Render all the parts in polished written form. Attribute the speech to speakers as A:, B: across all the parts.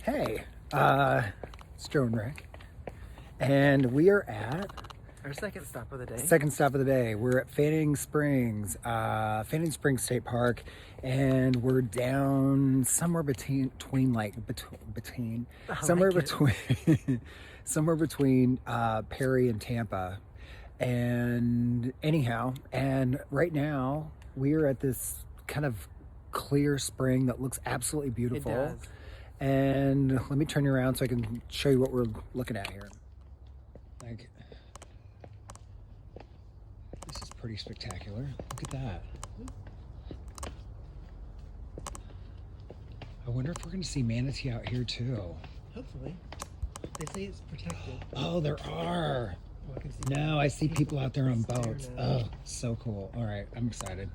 A: Hey, it's Joe and Rick, and we are at
B: our second stop of the day.
A: We're at Fanning Springs State Park, and we're down somewhere between somewhere between Perry and Tampa. And anyhow, and right now we are at this kind of clear spring that looks absolutely beautiful.
B: It does.
A: And let me turn you around so I can show you what we're looking at here. Like, this is pretty spectacular. Look at that. I wonder if we're going to see manatee out here too.
B: Hopefully. They say it's protected.
A: Oh, there are. No, I see people out there on boats. Oh, so cool. All right, I'm excited.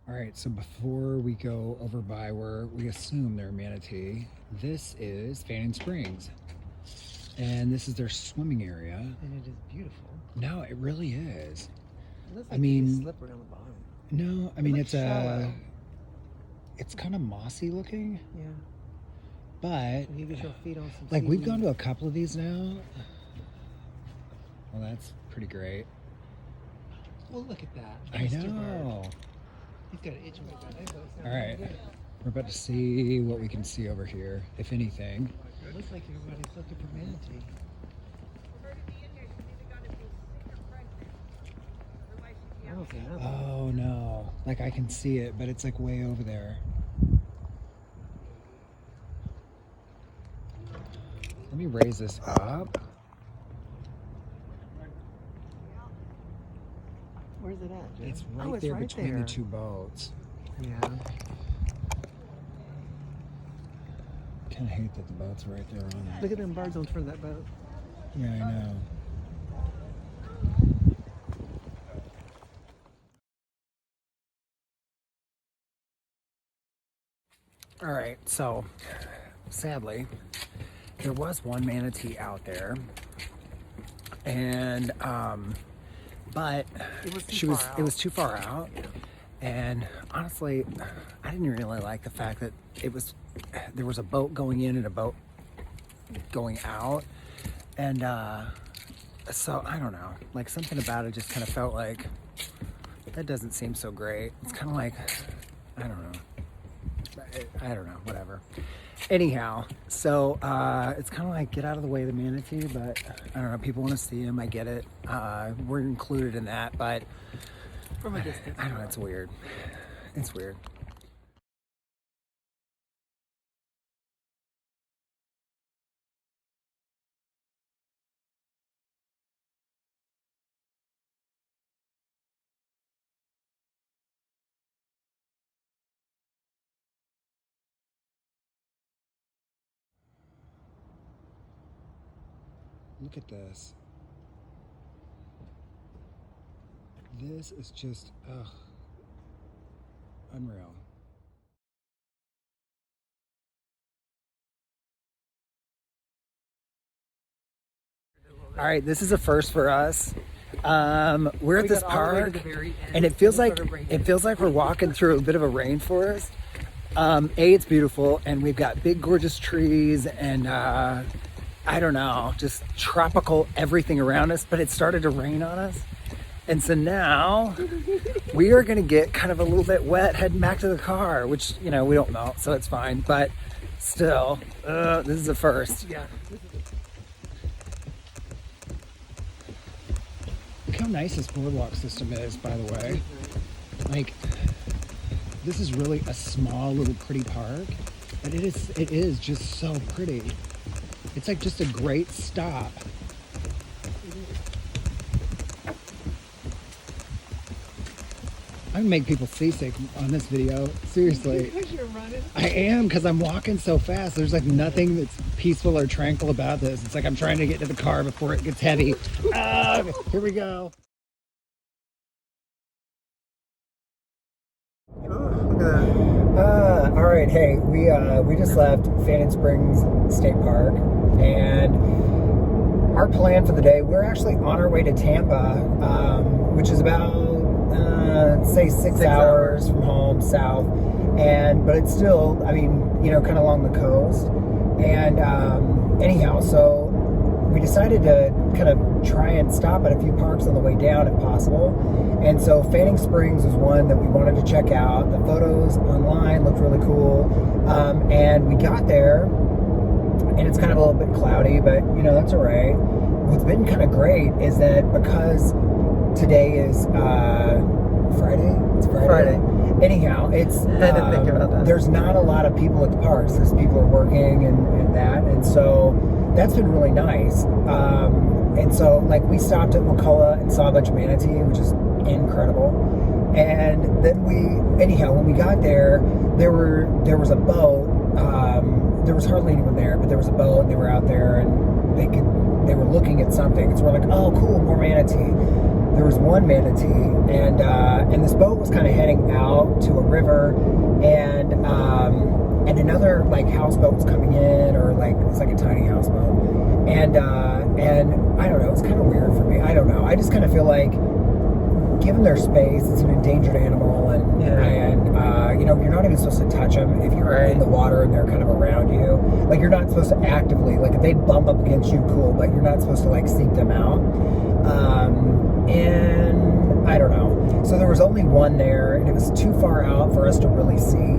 A: All right, so before we go over by where we assume they're manatee, this is Fanning Springs. And this is their swimming area.
B: And it is beautiful.
A: No, it really is.
B: It looks like it's slippery on the bottom.
A: No, I mean, it's
B: shallow.
A: It's kind of mossy looking.
B: Yeah.
A: But
B: you get your feet on some
A: like, we've
B: seaweed.
A: gone to a couple of these now. Well, that's pretty great.
B: Well, look at that.
A: I know.
B: He's got an itch right there.
A: All right, we're about to see what we can see over here, if anything.
B: It looks like everybody's looking for manatee. I don't see nothing.
A: Oh no, like I can see it, but it's like way over there. Let me raise this up.
B: Where's it at, Joe?
A: It's right there between the two boats.
B: Yeah.
A: Kind of hate that the boats are right there on it.
B: Look at them birds on front of that boat.
A: Yeah, I know. All right, so sadly, there was one manatee out there, and but it was too far out, and honestly, I didn't really like the fact that there was a boat going in and a boat going out, and so I don't know, like something about it just kind of felt like that doesn't seem so great. It's kind of like, I don't know, whatever. Anyhow, so it's kind of like get out of the way of the manatee, but I don't know, people want to see him, I get it. We're included in that, but
B: from a distance.
A: I don't know, it's weird. It's weird. Look at this. This is just, unreal. All right, this is a first for us. We're at this park, and it feels like we're walking through a bit of a rainforest. It's beautiful, and we've got big, gorgeous trees, and I don't know, just tropical everything around us, but it started to rain on us. And so now we are going to get kind of a little bit wet heading back to the car, which, we don't melt, so it's fine. But still, this is a first.
B: Yeah.
A: Look how nice this boardwalk system is, by the way. Like, this is really a small little pretty park, but it is just so pretty. It's like just a great stop. I'm gonna make people seasick on this video. Seriously.
B: Because you're running.
A: I am, because I'm walking so fast. There's like nothing that's peaceful or tranquil about this. It's like I'm trying to get to the car before it gets heavy. Here we go.
B: Oh, look at that.
A: All right, hey, we just left Fanning Springs State Park, and our plan for the day, we're actually on our way to Tampa, which is about, say, 6 hours from home, south. But it's still, I mean, kind of along the coast. And anyhow, so we decided to kind of try and stop at a few parks on the way down if possible. And so Fanning Springs was one that we wanted to check out. The photos online looked really cool. And we got there, and it's kind of a little bit cloudy, but that's all right. What's been kind of great is that because today is Friday. It's Friday. Anyhow, it's
B: I didn't think about that.
A: There's not a lot of people at the parks. There's people are working and that, and so that's been really nice. And so like we stopped at McCullough and saw a bunch of manatee, which is incredible. And then when we got there, there was a boat. There was hardly anyone there, but there was a boat, and they were out there, and they were looking at something. And so we're like, oh, cool, more manatee. There was one manatee, and this boat was kind of heading out to a river, and another like houseboat was coming in, or like it's like a tiny houseboat, and I don't know, it's kind of weird for me. I don't know. I just kind of feel like, given their space, it's an endangered animal, and you're not even supposed to touch them if you're in the water and they're kind of around you. Like you're not supposed to actively, like if they bump up against you, cool, but you're not supposed to like seek them out. And I don't know. So there was only one there, and it was too far out for us to really see.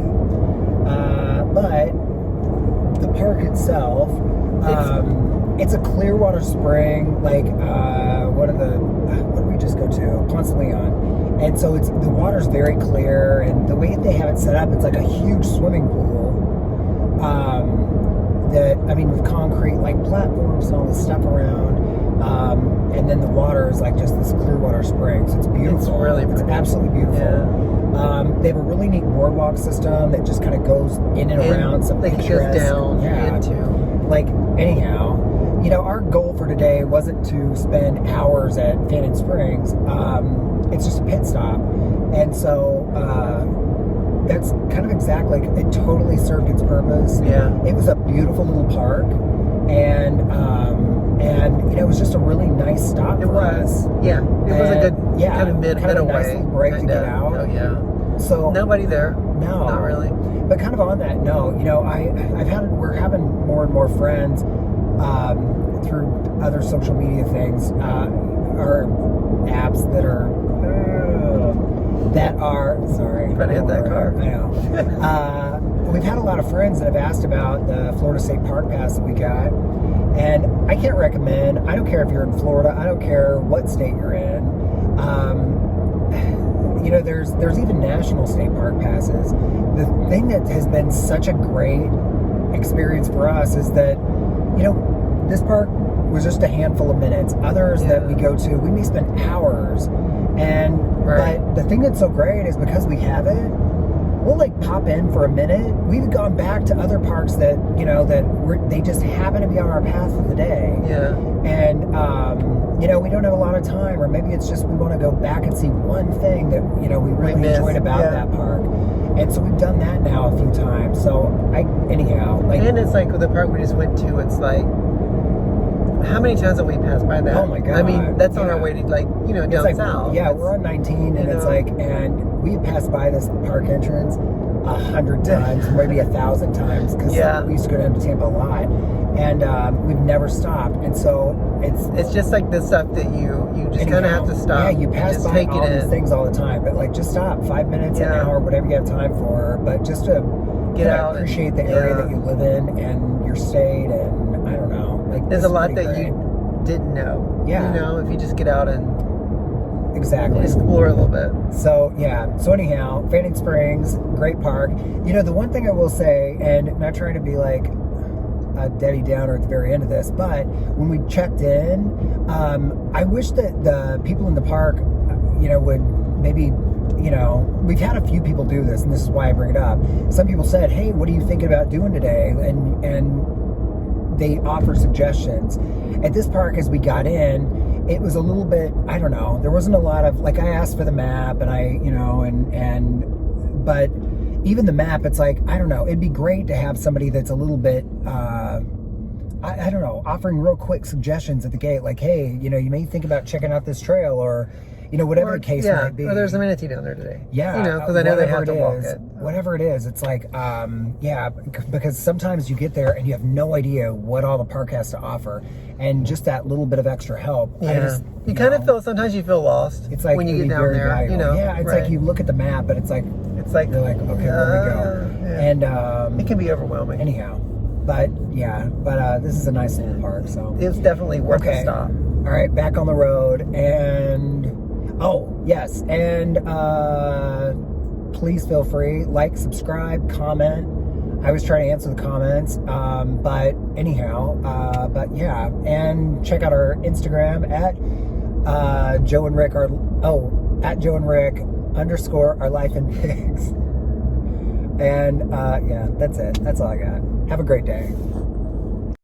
A: But the park itself, it's a clear water spring, like what did we just go to? Ponce de Leon. And so the water's very clear, and the way they have it set up, it's like a huge swimming pool. With concrete like platforms and all this stuff around. And then the water is like just this clear water spring, so it's beautiful. It's absolutely beautiful. Yeah. They have a really neat boardwalk system that just kind of goes in and around some picturesque.
B: Goes down into.
A: Like anyhow, our goal for today wasn't to spend hours at Fanning Springs. It's just a pit stop, and so that's kind of exactly. It totally served its purpose.
B: Yeah.
A: It was a beautiful little park, and it was just a really nice stop for us.
B: Yeah, it was a good kind of middle
A: nice
B: way
A: little break to get out.
B: Oh yeah.
A: So
B: nobody there.
A: No,
B: not really.
A: But kind of on that note, we're having more and more friends through other social media things, or apps that are sorry.
B: You better hit that car.
A: I know. We've had a lot of friends that have asked about the Florida State Park Pass that we got, and I can't recommend. I don't care if you're in Florida. I don't care what state you're in. There's even national state park passes. The thing that has been such a great experience for us is that, this park was just a handful of minutes. Others that we go to, we may spend hours. But the thing that's so great is because we have it, we'll like pop in for a minute. We've gone back to other parks that, they just happen to be on our path for the day.
B: Yeah.
A: And, we don't have a lot of time, or maybe it's just we want to go back and see one thing that, we really enjoyed about that park. And so we've done that now a few times. So
B: and it's like the park we just went to, it's like, how many times have we passed by that?
A: Oh my God.
B: I mean, that's on our way to down south.
A: Yeah, we're on 19, and it's like, and we passed by this park entrance 100 times, maybe 1,000 times, because we used to go down to Tampa a lot, and we've never stopped. And so
B: it's just like the stuff that you just kind of have to stop.
A: Yeah, you pass
B: just
A: by
B: take
A: all
B: it
A: these things all the time, but like just stop 5 minutes, an hour, whatever you have time for, but just to
B: get out,
A: appreciate the area that you live in and your state, and I don't know. Like,
B: there's a lot that you didn't know.
A: Yeah.
B: If you just get out and explore a little bit.
A: So anyhow, Fanning Springs, great park. The one thing I will say, and not trying to be like a Debbie Downer at the very end of this, but when we checked in, I wish that the people in the park, would maybe, we've had a few people do this, and this is why I bring it up. Some people said, hey, what are you thinking about doing today? And they offer suggestions. At this park, as we got in, it was a little bit, I don't know, there wasn't a lot of, like, I asked for the map, and but even the map, it's like, I don't know, it'd be great to have somebody that's a little bit, I don't know, offering real quick suggestions at the gate, like, hey, you know, you may think about checking out this trail, or, you know, whatever the case might be.
B: Or there's a manatee down there today.
A: Yeah.
B: You know, because I know they have to walk it.
A: Whatever it is, it's like, because sometimes you get there and you have no idea what all the park has to offer. And just that little bit of extra help.
B: Yeah. You kind of feel, sometimes you feel lost.
A: It's like
B: when you get down there,
A: valuable.
B: you know.
A: Yeah, it's like you look at the map, but it's like you're like, okay, where do we go?
B: Yeah.
A: And
B: it can be overwhelming.
A: Anyhow, but this is a nice little park, so
B: it's definitely worth a stop.
A: All right, back on the road, and please feel free, like, subscribe, comment. I was trying to answer the comments, but anyhow, and check out our Instagram at Joe and Rick at Joe and Rick _ our life in pigs. And that's it. That's all I got. Have a great day.